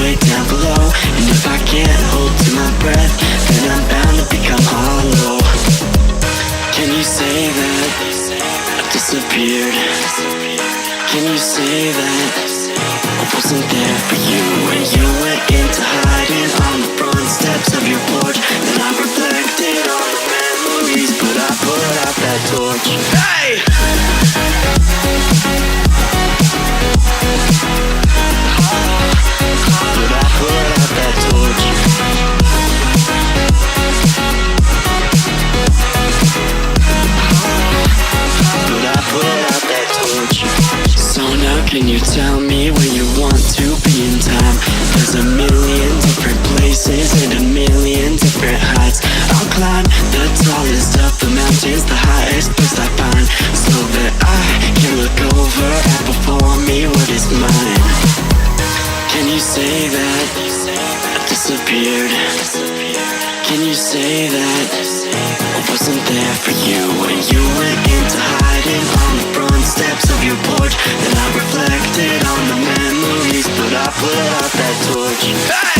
way down below. And if I can't hold to my breath, then I'm bound to become hollow. Can you say that I disappeared? Can you say that I wasn't there for you when you went into hiding on the front steps of your porch? Then I reflected on the memories, but I put out that torch. Hey! But I put out that torch. But I put out that torch. So now can you tell me where you want to be in time? There's a million different places and a million different heights. I'll climb the tallest of the mountains, the highest place I find, so that I can look over and before me what is mine. Can you say that I disappeared? Can you say that I wasn't there for you when you went into hiding on the front steps of your porch? Then I reflected on the memories, but I put out that torch. Hey!